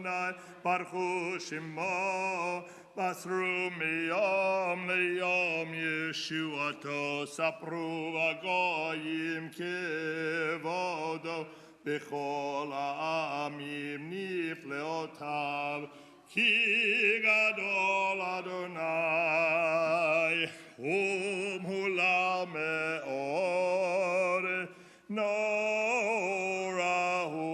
Adonai, Baruch Hu Shemo, Basru miyom leyom Yeshuato, Sapru v'goyim kevodo, Bechol ha'amim nifleotav, Ki gadol Adonai, Hulal me'or, Norahu,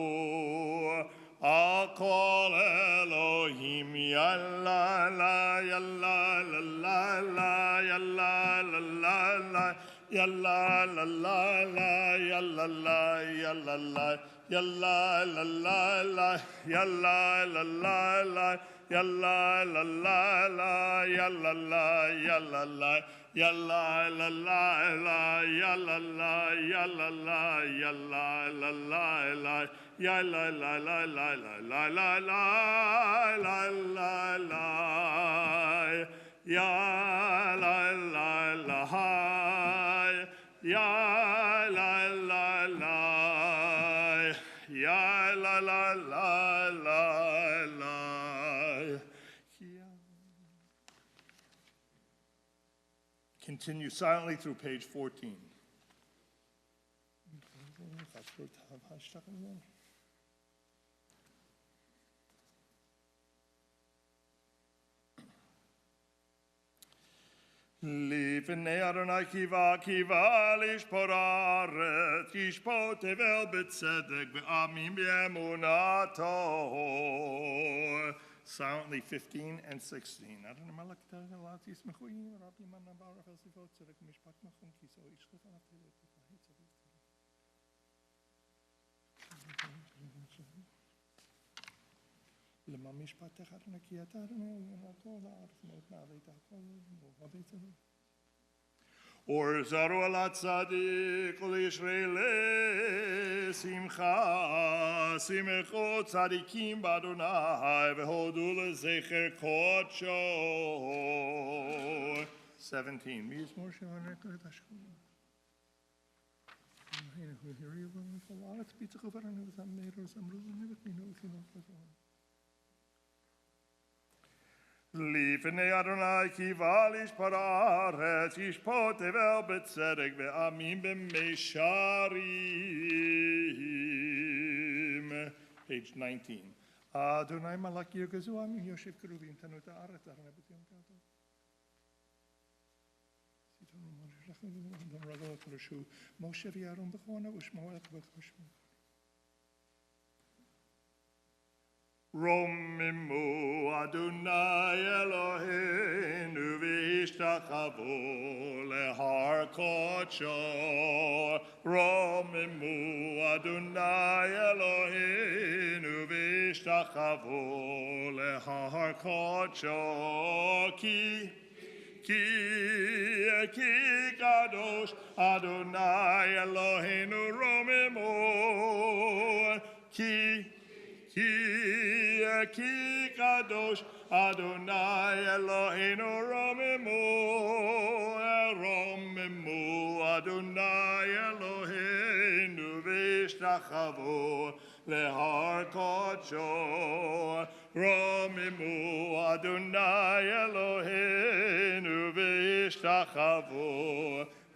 Al kol Elohim, Yalla la, Yalla la la la, Yalla la la la, Yalla la la la, Yalla la, Yalla la, Yalla la la la, Yalla la la la, Yalla la la la, Yalla la, Yalla la, Yalla la la la, Yalla la, Yalla la, Yalla la la la, Yalla la la la la la la la la la, Ya la la la, Ya la la la, Ya la la la la la. Continue silently through page 14. Lifnei Adonai kiva lishpor haaretz, yishpot tevel b'tzedek v'amim b'emunato. Silently 15 and 16. Adonai malak ta'alat yismechuim, Rabbi mana barach asifot tzedek mishpat machon kiso yishchot anatelet v'haitzavit. למה משפט אחד נקיית ארנתו לארץ מות נעלית הכל ובית זה. ורזרו על הצדיק ולישרי לשמחה, שמחו צדיקים באדוני והודו לזכר קודשו. 17. מי יזמור שענק את השכונה? הנה הוא הריע לנו כל הארץ פיצחו ורנו וזמרו וזמרו ונבחינו וכינו וזמרו. Lifnei Adonai kiva lishpor haaretz, yishpot tevel b'tzedek ve'amim b'meisharim. Page 19. Adonai malak yirgezu amim yoshev keruvim tanut haaretz Adonai b'tziyom kado. Moshe v'Aaron b'chona u'shmo et b'choshmo. Romimu Adonai Eloheinu v'ishtachavu lehar kodsho. Romimu Adonai Eloheinu v'ishtachavu lehar kodsho. Ki kadosh Adonai Eloheinu romimu. Ki kadosh Adonai Eloheinu romimu. Romimu Adonai Eloheinu v'ishtachavu lehar kodsho. Romimu Adonai Eloheinu v'ishtachavu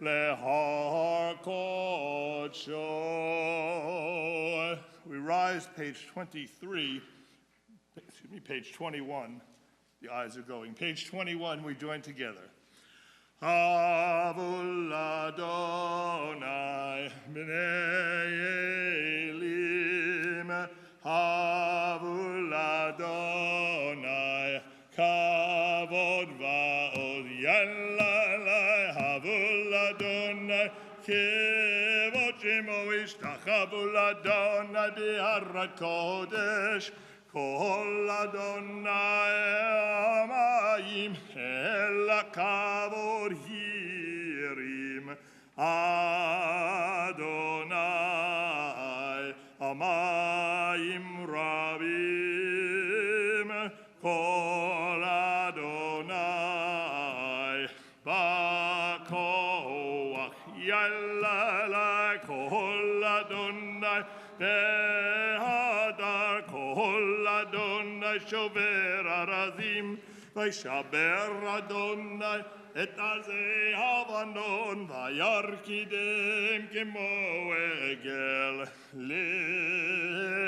lehar kodsho. We rise, page 23, page 21. The eyes are going. Page 21, we join together. Havul Adonai b'nei Elim, Havul Adonai kavod va'od yalala, Havul Adonai kevod shemo ishtachavu l'Adonai b'har kodesh, kol Adonai amayim el kavod hirim, Adonai amayim rabim, kol Adonai ba'koach yalala, kol Adonai behadar, kol Adonai Adonai shover arazim, וישבר אדוני את עזי הבנון, וירקידם כמו עגל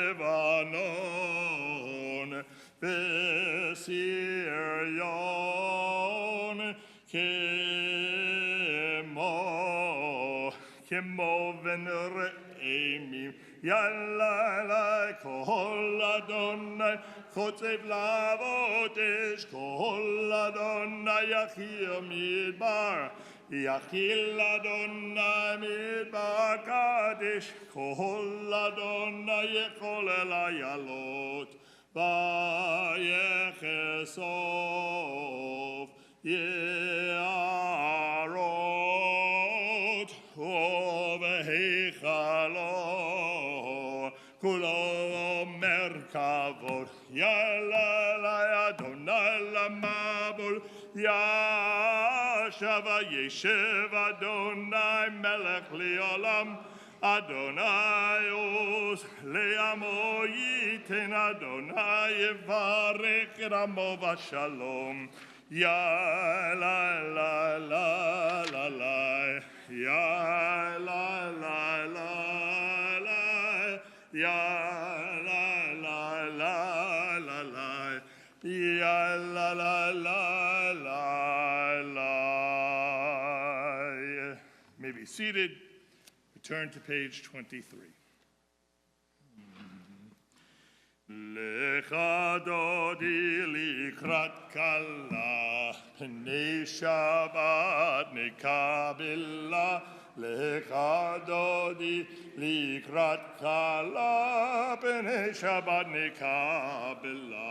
לבנון, וסיריון כמו בן רעמים. יאללה כל אדוני חוצב להבות אש, כל אדוני יכיל מדבר, יכיל אדוני מדבר קדש, כל אדוני יכול אל איילות, ויחשוף יערות ובהיכלו, כולו מרכבות. יאללה אדוני למבול, ישב וישב אדוני מלך לעולם, אדוני עוז לעמו ייתן, אדוני יברך את עמו בשלום. יאללה לה לה לה לה, יאללה לה לה לה, יאללה לה לה לה לה, יאללה לה לה לה לה. May be seated. Turn to page 23. לך דודי לקראת כלה, פני שבת נקבלה. לך דודי לקראת כלה, פני שבת נקבלה.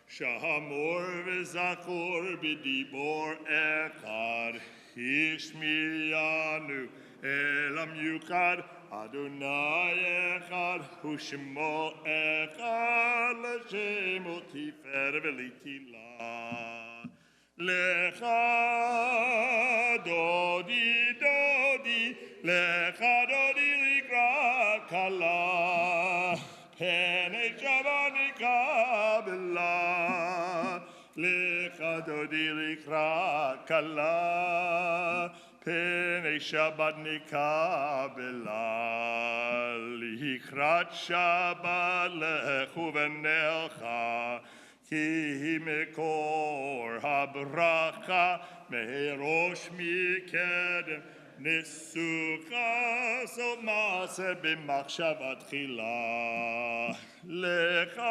שמור וזכור בדיבור אחד, השמיענו אל המיוחד, אדוני אחד ושמו אחד, לשם תפארת ולתהילה. לך דודי דודי, לך דודי לקראת כלה, פני שבת נקבלה. לך דודי לקראת כלה, פני שבת נקבלה. לקראת שבת לכו ונלכה, כי מקור הברכה, מראש מקדם נסוכה, סוף מעשה במחשבה תחילה. לך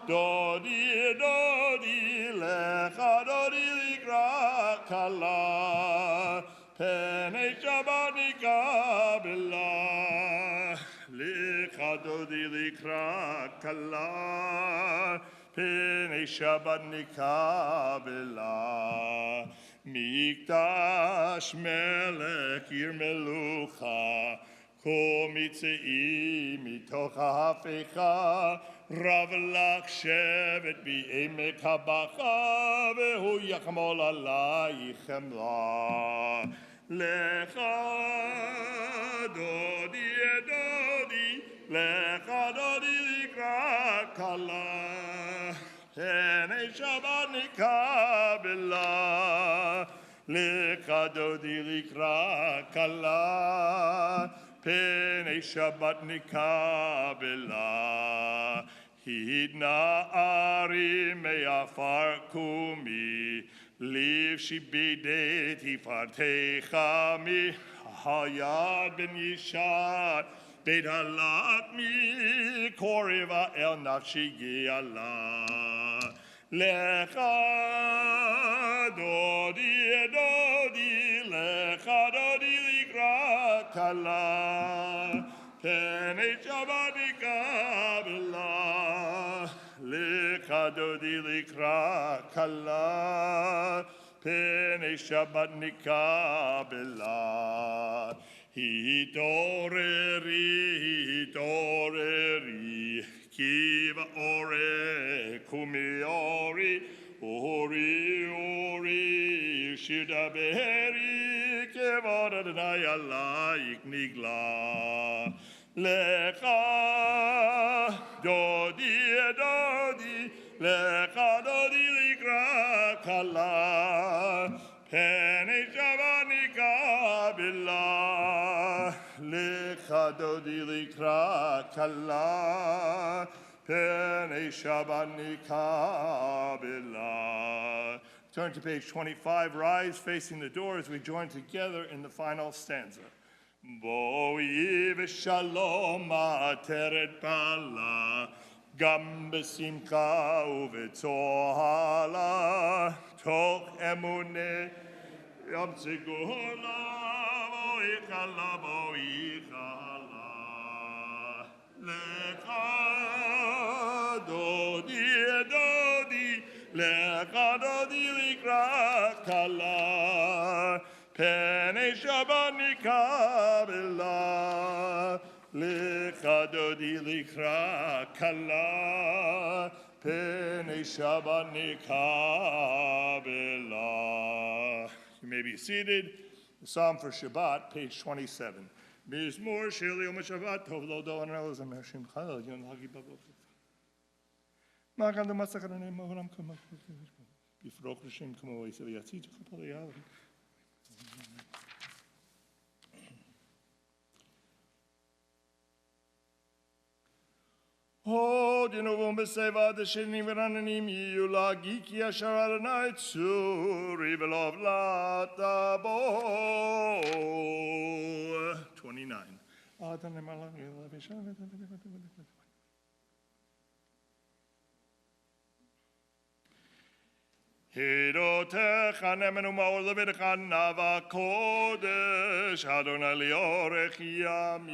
דודי דודי, לך דודי לקראת כלה, פני שבת נקבלה. לך דודי לקראת כלה, פני שבת נקבלה. מקדש מלך עיר מלוכה, כה מצאים מתוך ההפיכה, רב לך שבט בעמק הבכה, והוא יחמול עלייך חמלה. לך דודי דודי, לך דודי לקראת כלה, פני שבת נקבלה. לך דודי לקראת כלה, פני שבת נקבלה. התנערי מעפר קומי, לבשי בדי תפארתך עמי. היד בן ישת, בית הלך מקורבה אל נפשי גאלה. לך דודי דודי, לך דודי לקראת כלה, פני שבת נקבלה. לך דודי לקראת כלה, פני שבת נקבלה. התעוררי, התעוררי, כי באורי קומי אורי, אורי אורי, שיר דברי, כבוד אדוני עלייך נגלה. לך Dodi lecha dodi likra kala pene shavanika bila lecha dodi likra kala pene shavanika bila. Turn to page 25. Rise facing the door as we join together in the final stanza. Boi v'shalom ateret bala, gam besimcha uvetzohala, toch emune yam segula, boi chala, lecha dodi, lecha dodi likra kala, pene shabanika bila, lecha dodi likra kala, pene shabanika bila. You may be seated. The Psalm for Shabbat, page 27. Mizmor sheli yom Shabbat tov lo do anel zameshim chal yon hagi babot. Magan de masakarane moram kama bifroch rishim kama oisel yatzit chapaliyah. Oh, du novum beseva de sheni veranim yulagi ki ashar night suri velov latabo. 29. Hidotecha nemenu ma'or levidecha nava kodesh Adonai liorech yamim.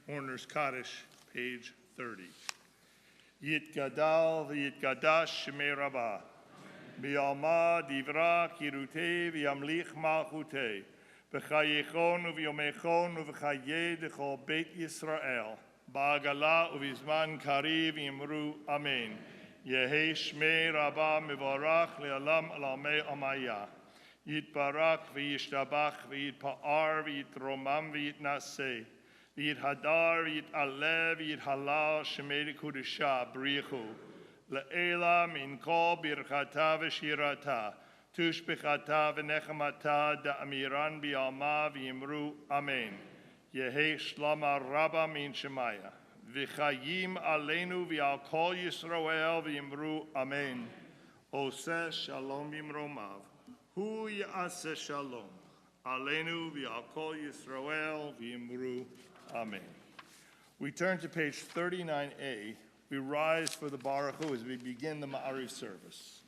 Horner's Kaddish, page 30. Yitgadal v'yitgadash shemei rabbah. Bi'alma divra kirutei v'yamlich malchutei. V'chayechon u'v'yomechon u'v'chayeh d'chol beit Yisrael. Ba'agala u'v'zman kariv yimru amen. Yehi shmei rabbah mivarach le'alam alamei amaya. Yitbarak v'yishtabach v'yitpa'ar v'yitromam v'yitnaseh. V'yithadar v'yit'aleh v'yithalal shemei kudusha b'richu. Le'ela min kol birchata v'shirata. Tushbechata v'nechamata da'amiran bi'alma v'yimru amen. Yehi shlama rabba min shemaya. V'chayim aleinu v'al kol Yisrael v'yimru amen. Oseh shalom v'imromav. Hu ya'aseh shalom. Aleinu v'al kol Yisrael v'yimru amen. We turn to page 39a. We rise for the Baruch Hu as we begin the Ma'ariv service.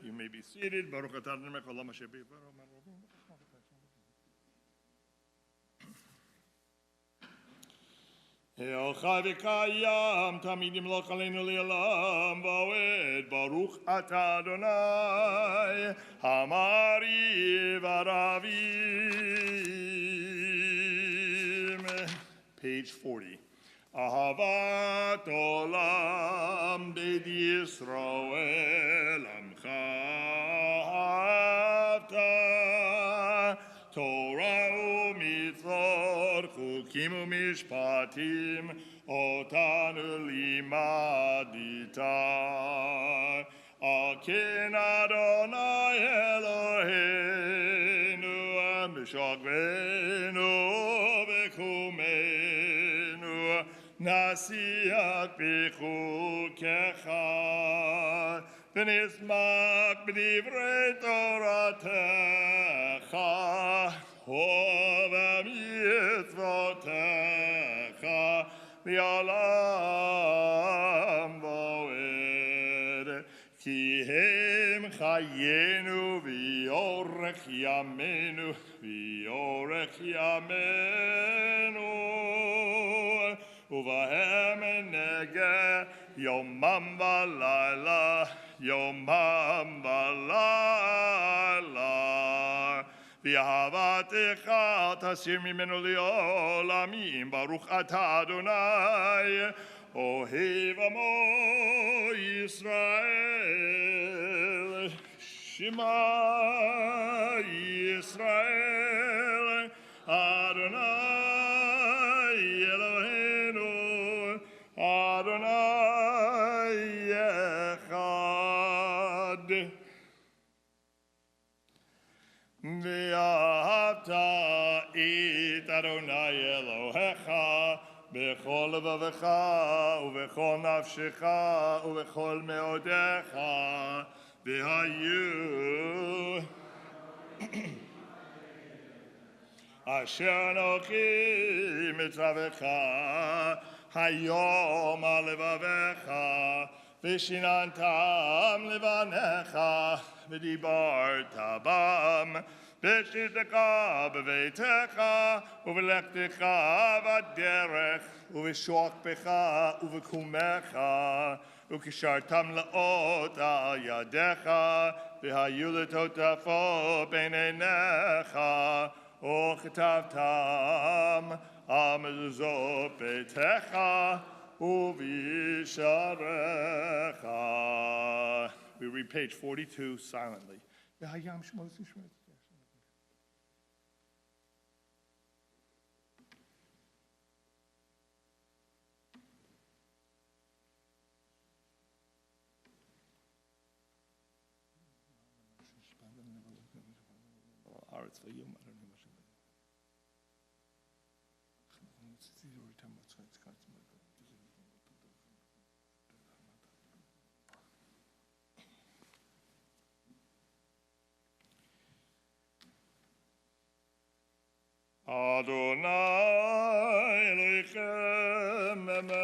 You may be seated. Baruch atah Adonai melech haolam asher b'yivaro maruvim. Elcha v'kayam tamid yimloch aleinu le'olam va'ed. Baruch atah Adonai hamariv aravim. Page 40. Ahavat olam beit Yisrael amcha ahavta Torah u'mitzvot chukim u'mishpatim otanu limadita Al ken Adonai Eloheinu mishagvenu v'kumenu Nasiach b'chukecha v'nismak b'divrei Toratecha u'v'mitzvotecha v'olam voed ki hem chayenu v'yorech yamenu v'yorech yamenu Uvahem nege Yomam v'layla, Yomam v'layla. V'ahavatecha tasir mimenu li'olamim, Baruch atah Adonai, Ohev amo Yisrael. Shema Yisrael, Adonai Eloheinu, Adonai Echad. Ve'ahavta et Adonai Elohecha bechol levavecha uvechol nafshecha uvechol meodecha v'hayu asher anochi mitzavecha hayom al levavecha v'shinantam levanecha v'dibarta bam v'shitecha b'veitecha uv'lechtecha v'derech uv'shokpecha uv'kumecha ukishartam la'ot al yadecha v'hayu l'totafo b'neinecha uchetavtam al mezuzot beitecha u'visharecha. We read page 42 silently. Adonai Elohim emet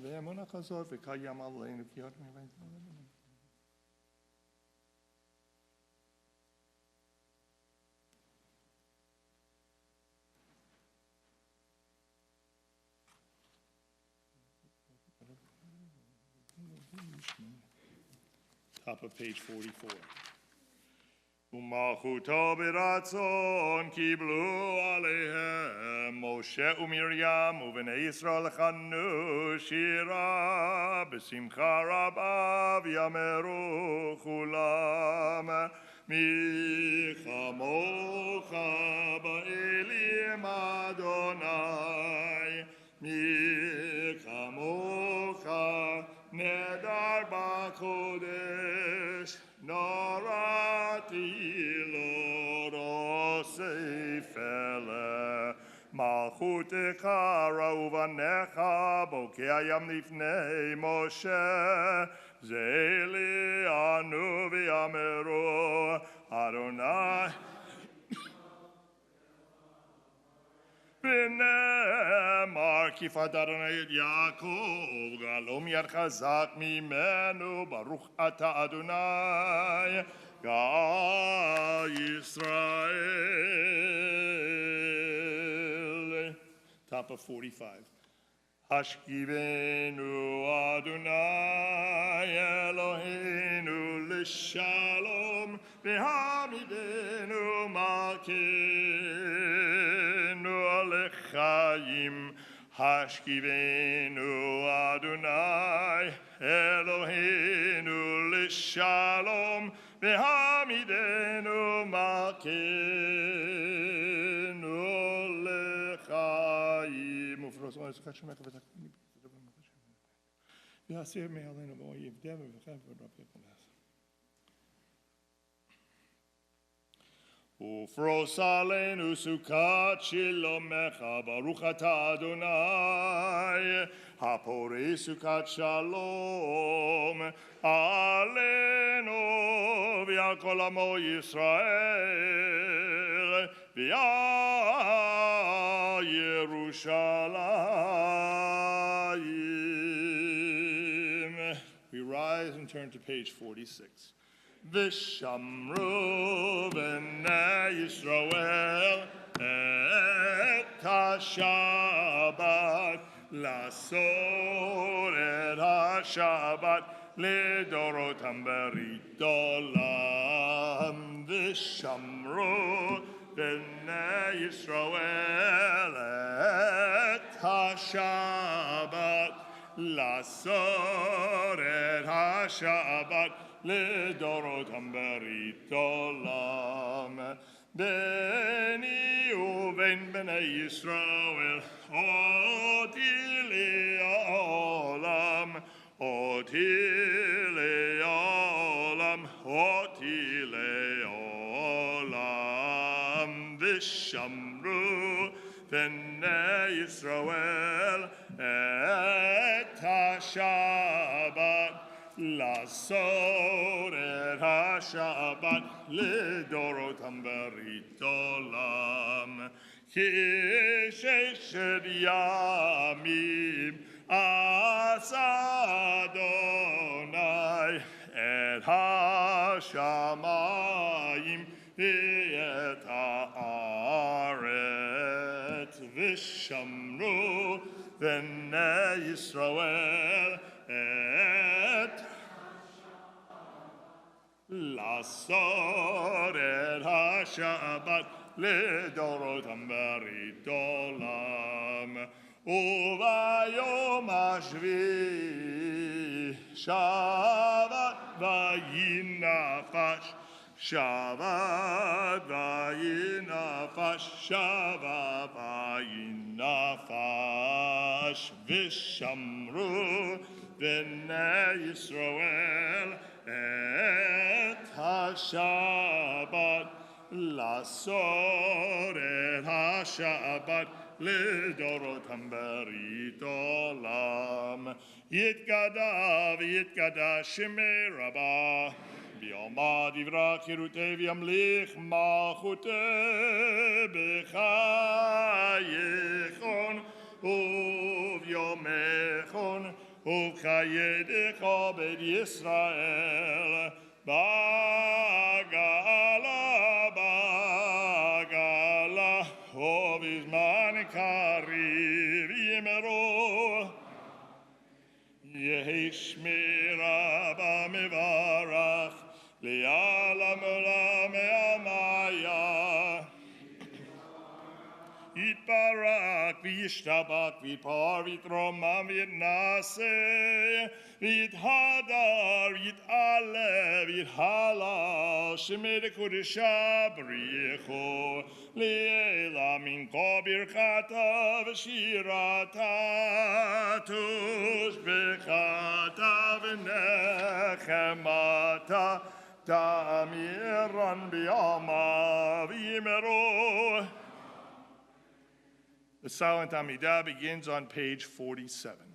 ve'emunah chazor v'kayam aleinu kiyot mi'vayim. Top of page 44. Umalchuto b'ratzon kiblu aleihem Moshe u'Miriam u'bnei Yisrael chanu shira b'simcha rabba v'yameru chulam mi chamocha ba'elim Adonai mi chamocha nedar b'kodesh norati lorosefele malchutecha ra'uvanecha bokei hayam lifnei Moshe zeli anu v'yameru Adonai ונאמר כיפת אדוני את יעקב גלום יד חזק ממנו ברוך אתה אדוני גאל ישראל. Top of 45. השכיבנו אדוני אלוהינו לשלום והעמידנו מלכנו לחיים. השכיבנו אדוני אלוהינו לשלום והעמידנו מלכנו לחיים. ופרוס עוזך שמך ותקני ויסיר מעלינו באויב דבר וחב ורב יקונס. ופרוס עלינו סוכת שלומך ברוך אתה אדוני הפורש סוכת שלום עלינו ועל כל עמו ישראל ועל ירושלים. We rise and turn to page 46. ושמרו בני ישראל את השבת לעשות את השבת לדורותם ברית עולם, ושמרו בני ישראל את השבת, לעשות את השבת לדורותם ברית עולם. ביני ובין בני ישראל אותי לעולם, אותי לעולם, אותי לעולם, ושמרו בני ישראל את השבת, לעשות את השבת לדורותם ברית עולם. כי ששת ימים עשה אדוני את השמיים ואת הארץ, ושמרו בני ישראל את לעשות את השבת לדורותם ברית עולם. וביום השביעי שבת וינפש, שבת וינפש, שבת וינפש, ושמרו בני ישראל את השבת, לעשות את השבת לדורותם ברית עולם. יתגדע ויתקדש שמי רבה, ביום דברה חירותי וימליך מלכותי בחייכון וביומכון ובחייך בית ישראל, בגאלה בגאלה ובזמן קריב יאמרו, יהי שמי רבה מברך לעולם עולמי עלמיה. יתברך וישתבח ויתפאר ויתרומם ויתנשא ויתהדר ויתעלה ויתהלל, שמי לקודשה בריחו לעילא מן כה ברכתה ושירתה תושבחתה ונחמתה תאמירן בימה ויאמרו. The silent Amidah begins on page 47.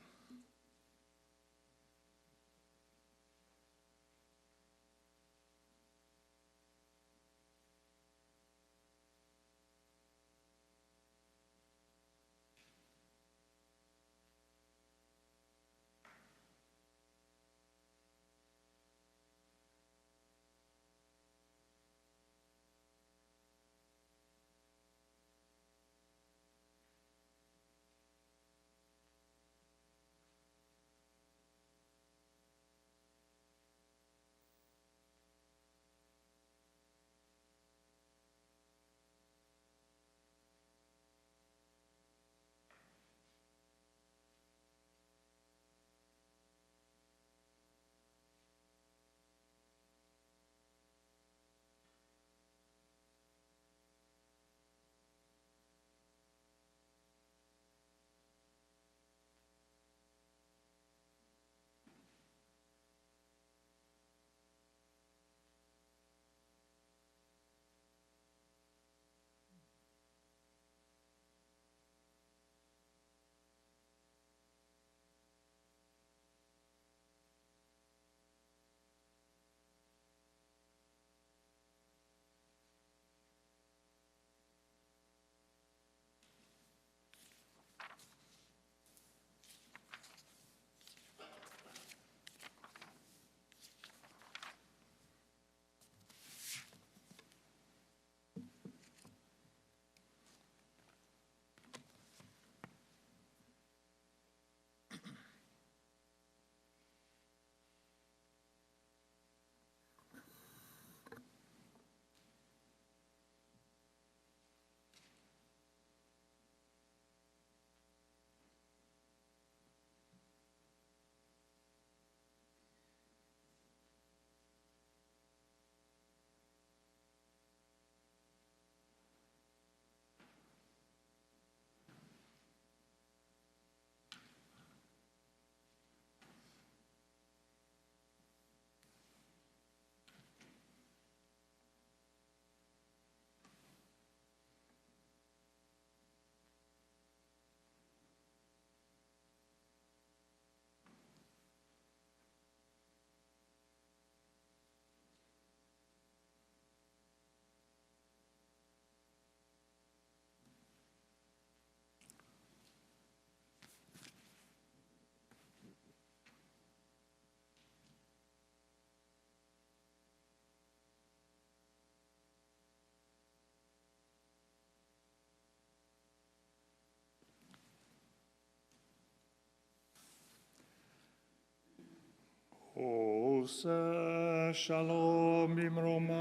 Ose Shalom bimromav,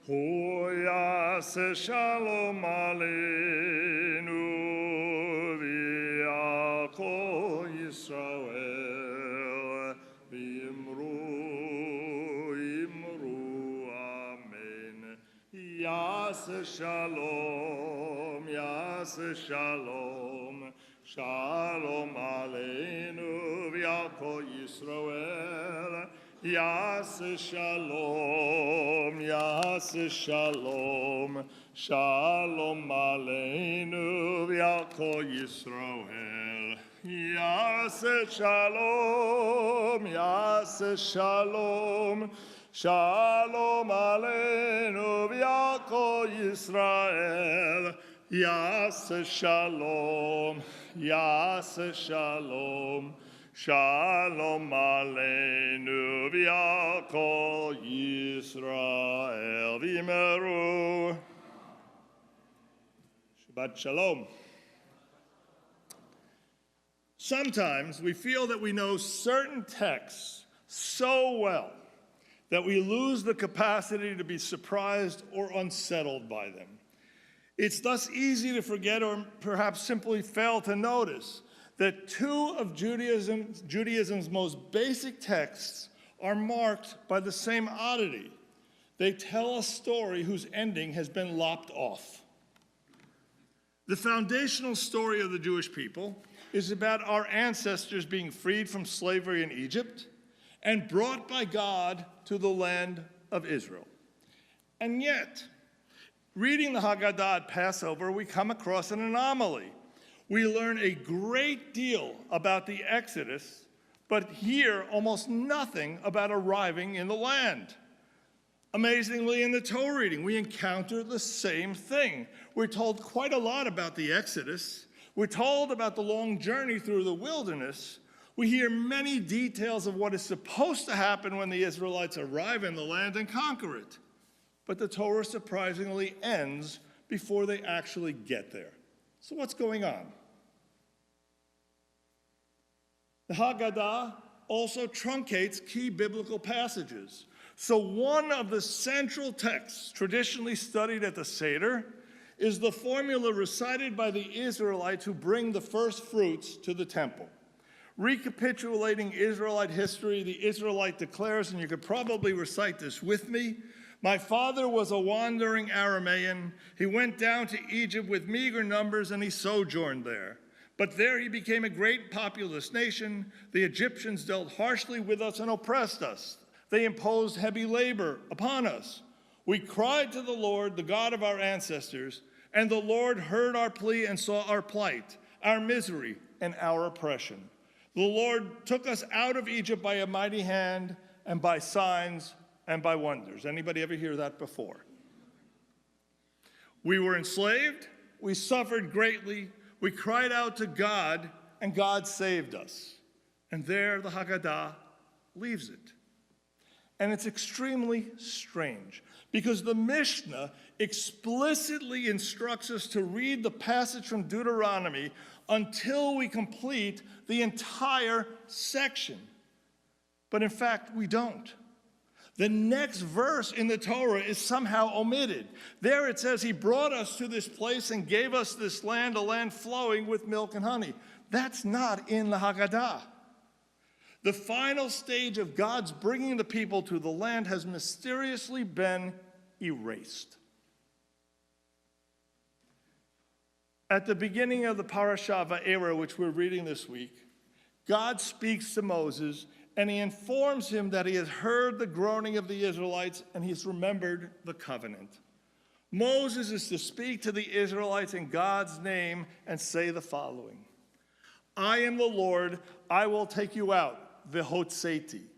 Hoyase Shalom aleinu, V'yako Yisrael, V'imru, Amen. Yase Shalom, Yase Shalom, Shalom aleinu, V'yako Yisrael, Yase Shalom, Yase Shalom, Shalom aleinu, V'yako Yisrael. Yase Shalom, Yase Shalom, Shalom aleinu, V'yako Yisrael. Yase Shalom, Yase Shalom, Shalom aleinu, V'yako Yisrael. V'yimeru. Shabbat Shalom. Sometimes we feel that we know certain texts so well that we lose the capacity to be surprised or unsettled by them. It's thus easy to forget or perhaps simply fail to notice that two of Judaism's most basic texts are marked by the same oddity. They tell a story whose ending has been lopped off. The foundational story of the Jewish people is about our ancestors being freed from slavery in Egypt and brought by God to the land of Israel. And yet, reading the Haggadah at Passover, we come across an anomaly. We learn a great deal about the Exodus, but hear almost nothing about arriving in the land. Amazingly, in the Torah reading, we encounter the same thing. We're told quite a lot about the Exodus. We're told about the long journey through the wilderness. We hear many details of what is supposed to happen when the Israelites arrive in the land and conquer it. But the Torah surprisingly ends before they actually get there. So what's going on? The Haggadah also truncates key biblical passages. So one of the central texts traditionally studied at the Seder is the formula recited by the Israelites who bring the first fruits to the temple. Recapitulating Israelite history, the Israelite declares, and you could probably recite this with me, "My father was a wandering Aramean. He went down to Egypt with meager numbers and he sojourned there. But there he became a great populous nation. The Egyptians dealt harshly with us and oppressed us. They imposed heavy labor upon us. We cried to the Lord, the God of our ancestors, and the Lord heard our plea and saw our plight, our misery, and our oppression. The Lord took us out of Egypt by a mighty hand and by signs and by wonders." Anybody ever hear that before? We were enslaved, we suffered greatly, we cried out to God, and God saved us. And there the Haggadah leaves it. And it's extremely strange, because the Mishnah explicitly instructs us to read the passage from Deuteronomy until we complete the entire section. But in fact, we don't. The next verse in the Torah is somehow omitted. There it says, "He brought us to this place and gave us this land, a land flowing with milk and honey." That's not in the Haggadah. The final stage of God's bringing the people to the land has mysteriously been erased. At the beginning of the Parashah Va'era, which we're reading this week, God speaks to Moses and he informs him that he has heard the groaning of the Israelites and he's remembered the covenant. Moses is to speak to the Israelites in God's name and say the following: "I am the Lord, I will take you out, v'hotzeti,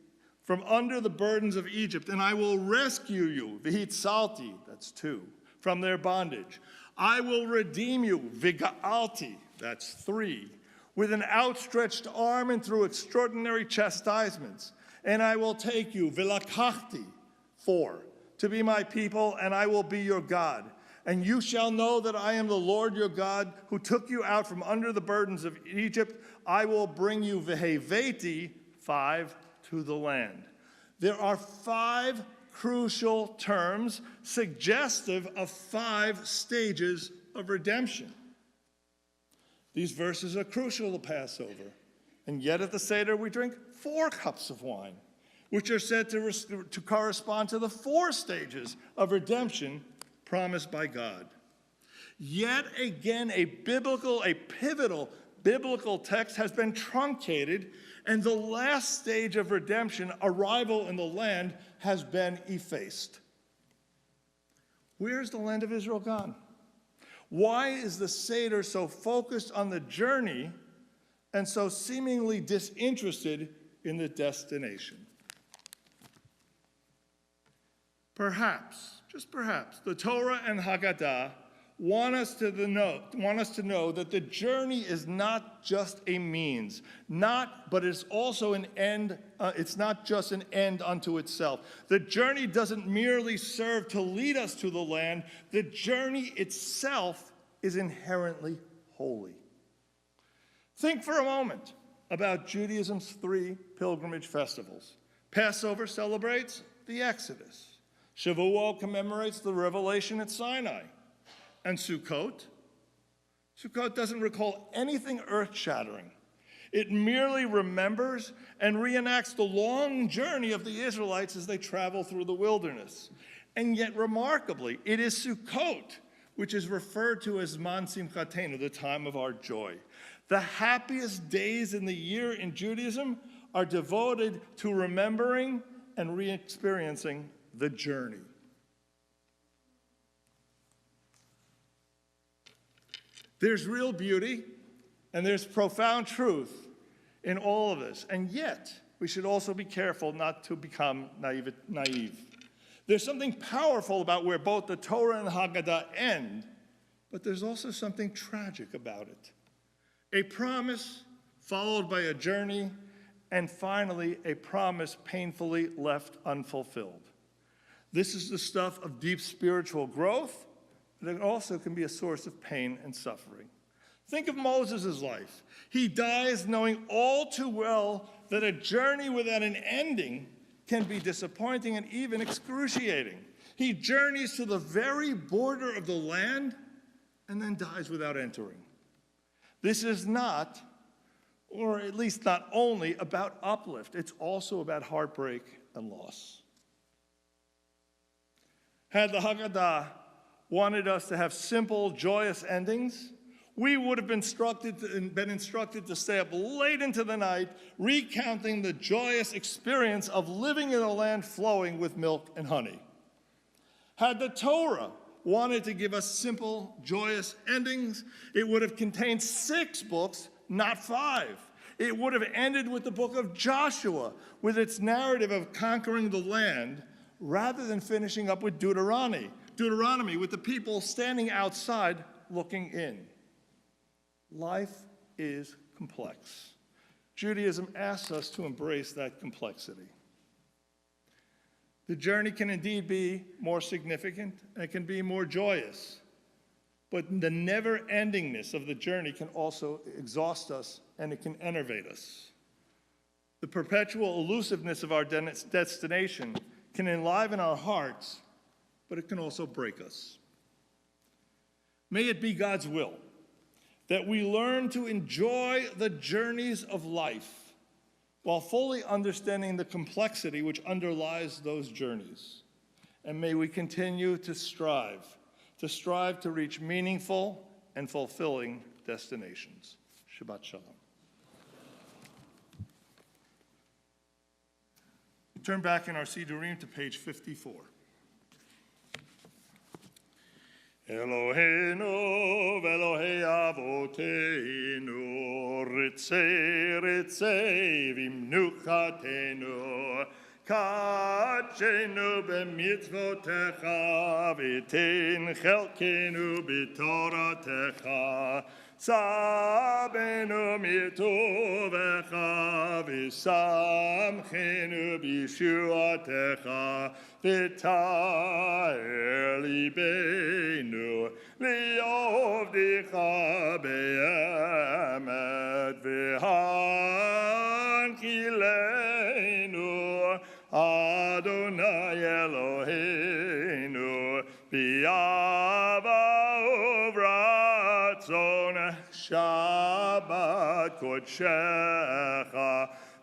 from under the burdens of Egypt, and I will rescue you, v'hitzalti," that's 2, "from their bondage. I will redeem you, v'ga'alti," that's 3, "with an outstretched arm and through extraordinary chastisements. And I will take you, v'lakachti," 4, "to be my people, and I will be your God. And you shall know that I am the Lord your God, who took you out from under the burdens of Egypt. I will bring you, v'heveti," 5, to the land. There are 5 crucial terms suggestive of 5 stages of redemption. These verses are crucial to Passover, and yet at the Seder we drink 4 cups of wine, which are said to correspond to the 4 stages of redemption promised by God. Yet again, a pivotal biblical text has been truncated, and the last stage of redemption, arrival in the land, has been effaced. Where's the land of Israel gone? Why is the Seder so focused on the journey and so seemingly disinterested in the destination? Perhaps, just perhaps, the Torah and Haggadah want us to know that the journey is not just a means, but it's also an end. It's not just an end unto itself. The journey doesn't merely serve to lead us to the land. The journey itself is inherently holy. Think for a moment about Judaism's 3 pilgrimage festivals. Passover celebrates the Exodus. Shavuot commemorates the revelation at Sinai. And Sukkot doesn't recall anything earth-shattering. It merely remembers and reenacts the long journey of the Israelites as they travel through the wilderness. And yet, remarkably, it is Sukkot which is referred to as Man Simchatenu, the time of our joy. The happiest days in the year in Judaism are devoted to remembering and re-experiencing the journey. There's real beauty and there's profound truth in all of this. And yet, we should also be careful not to become naive. There's something powerful about where both the Torah and the Haggadah end, but there's also something tragic about it. A promise followed by a journey, and finally, a promise painfully left unfulfilled. This is the stuff of deep spiritual growth, but it also can be a source of pain and suffering. Think of Moses' life. He dies knowing all too well that a journey without an ending can be disappointing and even excruciating. He journeys to the very border of the land and then dies without entering. This is not, or at least not only, about uplift. It's also about heartbreak and loss. Had the Haggadah wanted us to have simple, joyous endings, we would have been instructed to stay up late into the night, recounting the joyous experience of living in a land flowing with milk and honey. Had the Torah wanted to give us simple, joyous endings, it would have contained 6 books, not 5. It would have ended with the book of Joshua, with its narrative of conquering the land, rather than finishing up with Deuteronomy, with the people standing outside looking in. Life is complex. Judaism asks us to embrace that complexity. The journey can indeed be more significant, and it can be more joyous. But the never-endingness of the journey can also exhaust us, and it can enervate us. The perpetual elusiveness of our destination can enliven our hearts, but it can also break us. May it be God's will that we learn to enjoy the journeys of life while fully understanding the complexity which underlies those journeys. And may we continue to strive to reach meaningful and fulfilling destinations. Shabbat Shalom. Turn back in our Sidurim to page 54. Eloheinu v'Elohei avoteinu, ritzei ritzei v'imnuchatenu, kachenu b'mitzvotecha, v'tin chelkenu b'toratecha, sabenu mitovecha, v'samchenu b'yeshuatecha, v'ta'er libeinu, li'ovdicha be'emet, v'han Ankilenu, Adonai Eloheinu, B'yava uvratzon, Shabbat Kodshecha,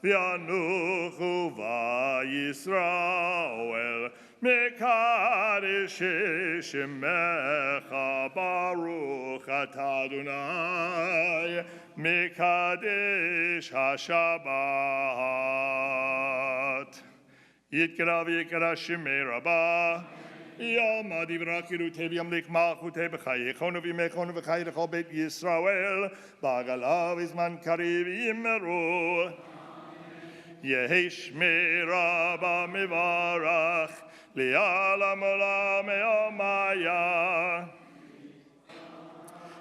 V'yanuchu v'Yisrael, Mekadesh Shemecha, Baruch Atah Adonai, Mekadesh HaShabbat. Yitkara v'yikara Shemei Rabbah, Yom Adivrakiru Teviam Lik Malchute B'chayechonu v'imechonu v'chayechol Beit Yisrael, B'agalav Izman Kariv Yimeru, Yehi Shmei Rabbah Mivarach, Li'alam Olam Eomaya.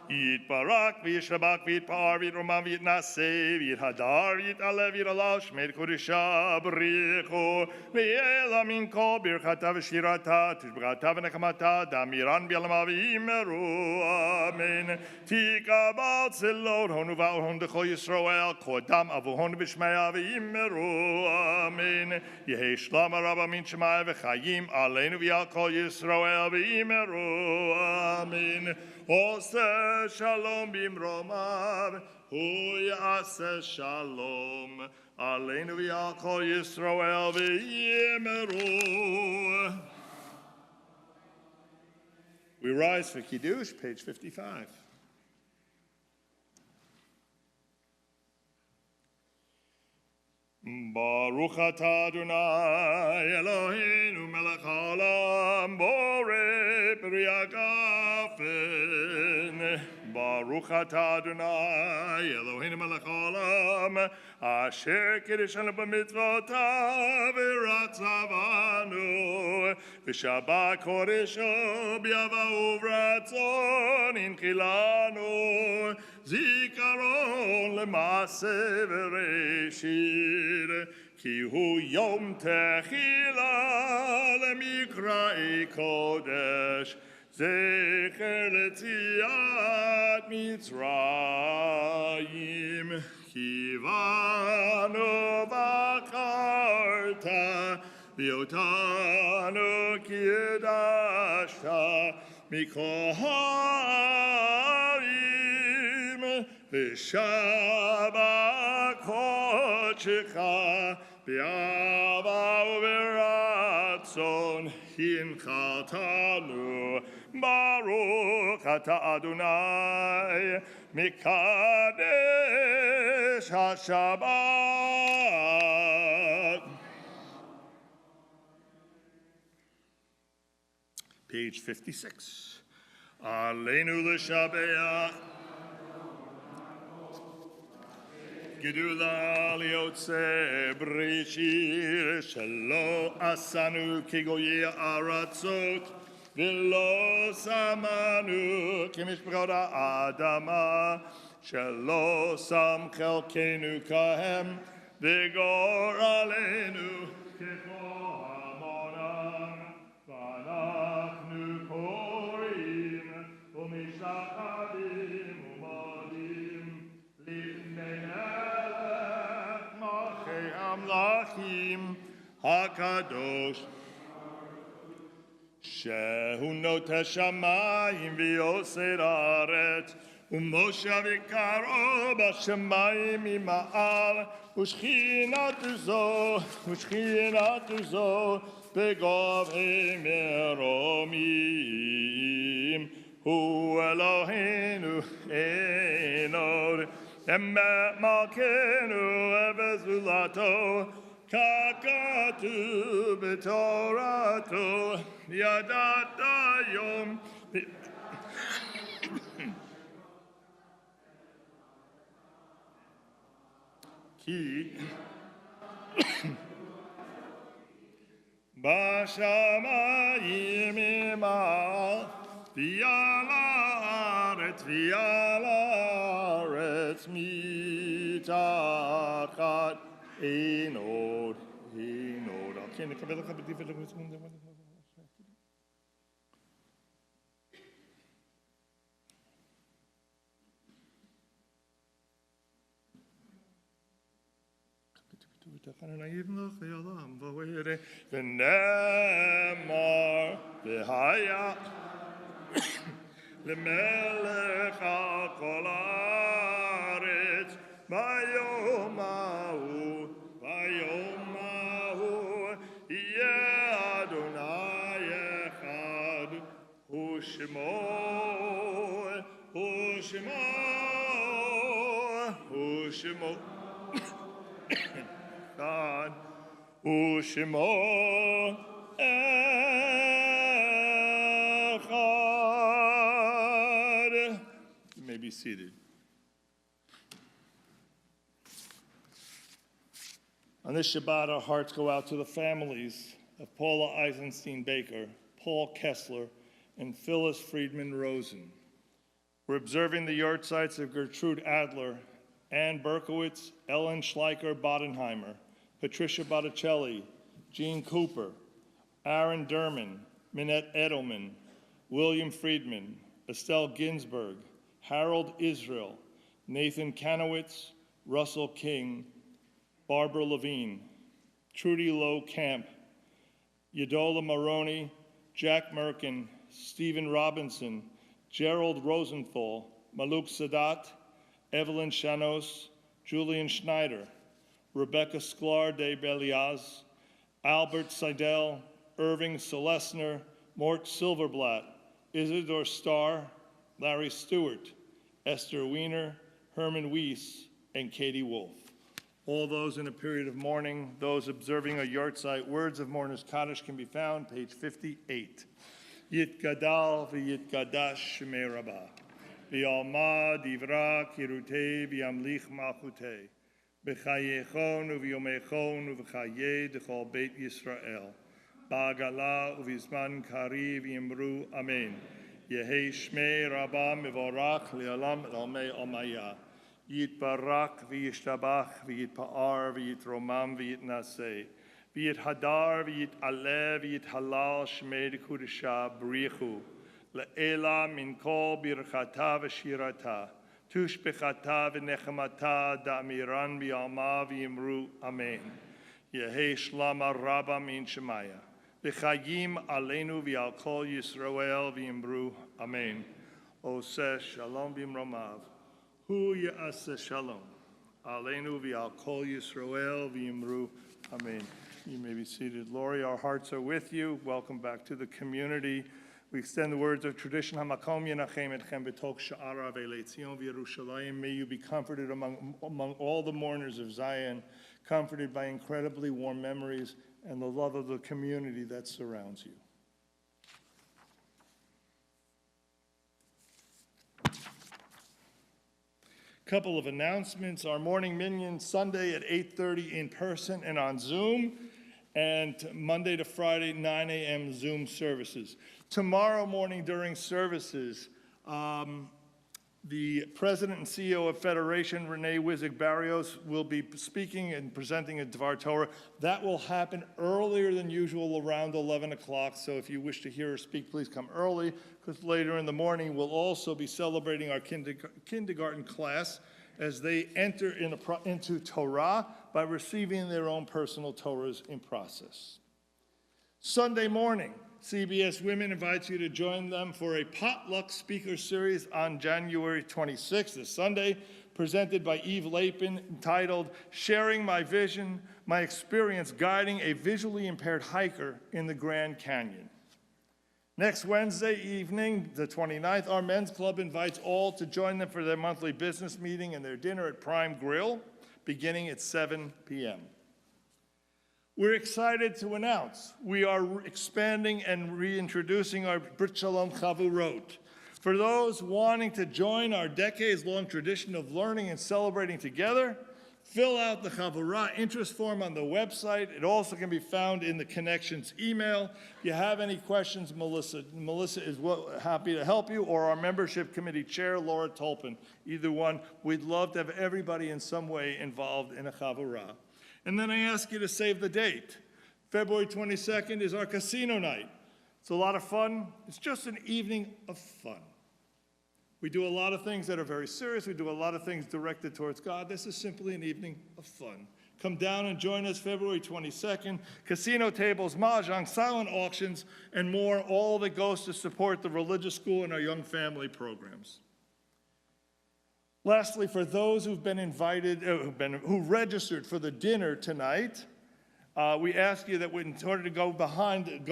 Yitbarak v'yishabak v'yitpar v'yitromam v'yitnaseh v'yithadar v'yitaleh v'yitalal shmei kodesha b'richu v'yela min kol birchata v'shirata tishbachata v'nechamata damiran b'yalama v'yimeru amen. Tikabal tzilot honu v'ahon d'chol Yisrael kodam avuhon v'shmaya v'yimeru amen. Yehi shlama rabba min shemaya v'chayim aleinu v'yal kol Yisrael v'yimeru amen. Ose shalom bimromav, hu yaseh shalom, aleinu v'yal kol Yisrael v'yimeru. We rise for Kiddush, page 55. Baruch atah Adonai Eloheinu melech haolam borei peri hagafen. Baruch atah Adonai Eloheinu melech haolam asher kiddushanu b'mitzvotav v'ratzavanu v'shabbat kodesho b'yava uvratzon inchilanu zikaron l'maaseh v'reshit ki hu yom techila l'mikra'i kodesh zecher l'tziat Mitzrayim ki vanu v'acharta v'yotanu ki yedashta mikol ha'arim v'shabbat kodshecha b'yava uv'ratzon hinchaltanu Baruch atah Adonai Mekadesh HaShabbat. Page 56. Aleinu l'shabeach Gedula liotze brishir shelo asanu kigoye aratzot v'lo samanu kimishbrada adama shelo sam chelkenu kahem v'gor aleinu keko hamonam v'anachnu korim u'mishachadim u'modim lifnei melech malchei hamlachim hakadosh Shehu noteh shamayim v'yosei haaretz u'moshe v'karo b'shamayim ima'al u'shchinatu zo b'govei meromim hu Eloheinu enod emet malkenu evezulato kakatu b'torato yadat hayom ki b'shamayim ima'al v'yal haaretz mitachat enod. Okay, נקבל לך בדיוק לגמרי. ונאמר והיה למלך על כל הארץ ביום ההוא יהיה אדוני אחד ושמו אחד ושמו echad. You may be seated. On this Shabbat, our hearts go out to the families of Paula Eisenstein Baker, Paul Kessler, and Phyllis Friedman Rosen. We're observing the yahrzeits of Gertrude Adler, Ann Berkowitz, Ellen Schleicher Bodenheimer, Patricia Botticelli, Jean Cooper, Aaron Derman, Minette Edelman, William Friedman, Estelle Ginsberg, Harold Israel, Nathan Kanowitz, Russell King, Barbara Levine, Trudy Lowe Camp, Yadola Maroney, Jack Merkin, Stephen Robinson, Gerald Rosenthal, Maluk Sadat, Evelyn Shanos, Julian Schneider, Rebecca Sklar de Beliaz, Albert Seidel, Irving Selesner, Mort Silverblatt, Isidore Starr, Larry Stewart, Esther Wiener, Herman Weiss, and Katie Wolf. All those in a period of mourning, those observing a yahrzeit, words of mourners Kaddish can be found, page 58. Yitgadal v'yitgadash shemei Rabbah, v'yalma divra kirutei v'yamlich malchutei, b'chayechon u'v'yomechon u'v'chayei d'chol beit Yisrael, ba'agala u'v'zman kari v'yimru amen. Yehei shmei Rabbah mevorach li'olam l'olmei omayah. Yitbarak v'yishtabach v'yitpa'ar v'yitromam v'yitnaseh. V'yithadar v'yitaleh v'yithalal shmei d'kudesha b'richu. Le'ela min kol birchata v'shirata. Tushbechata v'nechemata da'miran v'yalma v'yimru amen. Yehei shlama rabba min shemaya. V'chayim aleinu v'yal kol Yisrael v'yimru amen. Oseh shalom b'imromav. Hu ya'aseh shalom. Aleinu v'al kol Yisrael v'yimru. Amen. You may be seated. Lori, our hearts are with you. Welcome back to the community. We extend the words of tradition. Hamakom yenachem etchem b'tok sha'ara ve'leitzion v'Yerushalayim. May you be comforted among all the mourners of Zion, comforted by incredibly warm memories and the love of the community that surrounds you. Couple of announcements. Our morning minyan Sunday at 8:30 in person and on Zoom, and Monday to Friday 9 a.m. Zoom services. Tomorrow morning during services, the president and CEO of Federation, Renee Wizig-Barrios, will be speaking and presenting a Dvar Torah. That will happen earlier than usual, around 11 o'clock. So if you wish to hear her speak, please come early, because later in the morning we'll also be celebrating our kindergarten class as they enter into Torah by receiving their own personal Torahs in process. Sunday morning, CBS Women invites you to join them for a potluck speaker series on January 26th, this Sunday, presented by Eve Lapin, entitled Sharing My Vision, My Experience Guiding a Visually Impaired Hiker in the Grand Canyon. Next Wednesday evening, the 29th, our men's club invites all to join them for their monthly business meeting and their dinner at Prime Grill, beginning at 7 p.m. We're excited to announce we are expanding and reintroducing our Brit Shalom Chavurot. For those wanting to join our decades-long tradition of learning and celebrating together, fill out the Chavurah interest form on the website. It also can be found in the Connections email. If you have any questions, Melissa is happy to help you, or our membership committee chair, Laura Tolpin. Either one. We'd love to have everybody in some way involved in a Chavurah. And then I ask you to save the date. February 22nd is our casino night. It's a lot of fun. It's just an evening of fun. We do a lot of things that are very serious. We do a lot of things directed towards God. This is simply an evening of fun. Come down and join us February 22nd. Casino tables, mahjong, silent auctions, and more, all that goes to support the religious school and our young family programs. Lastly, for those who've been invited, who registered for the dinner tonight, we ask you that in order to go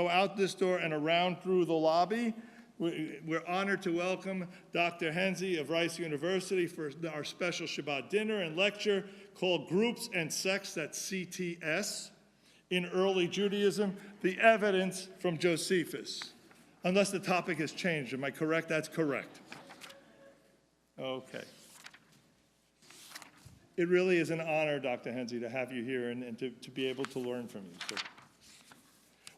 out this door and around through the lobby, we're honored to welcome Dr. Henze of Rice University for our special Shabbat dinner and lecture called Groups and Sects, that's CTS, in Early Judaism, the Evidence from Josephus. Unless the topic has changed, am I correct? That's correct. Okay. It really is an honor, Dr. Henze, to have you here and to be able to learn from you. So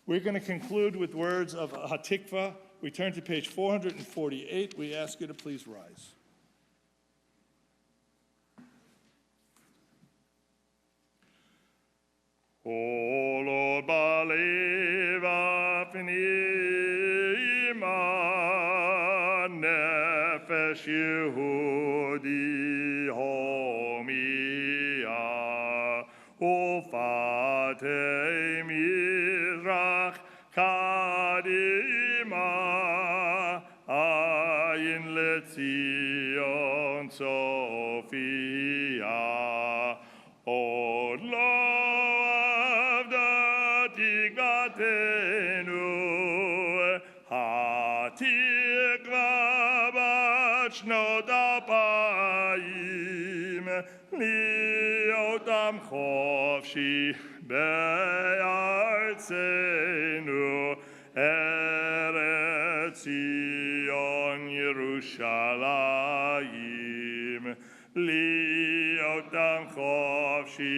we're going to conclude with words of Hatikva. We turn to page 448. We ask you to please rise. O Lord, believe afnima nefesh Yehudi homia ufate mizrach kadima ayin letzion Sophia O Lord Gatenu hatikva bat shnot alpayim liotam chofshi be'artzenu Eretz Zion Yerushalayim liotam chofshi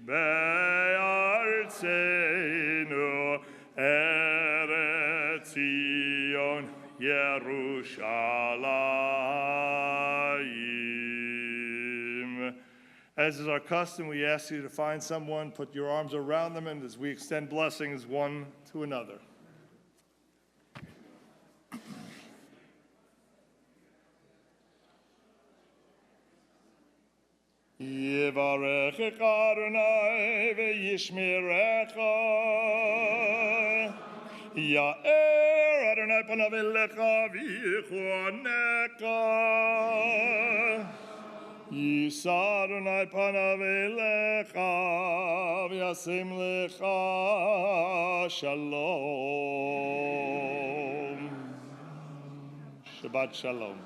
be'artzenu Eretz Zion Yerushalayim. As is our custom, we ask you to find someone, put your arms around them, and as we extend blessings one to another. Yivarechecha Adonai ve'yishmerecha Ya'er Adonai panav elecha v'yichuanecha Yisa Adonai panav elecha v'yasim lecha Shalom. Shabbat Shalom.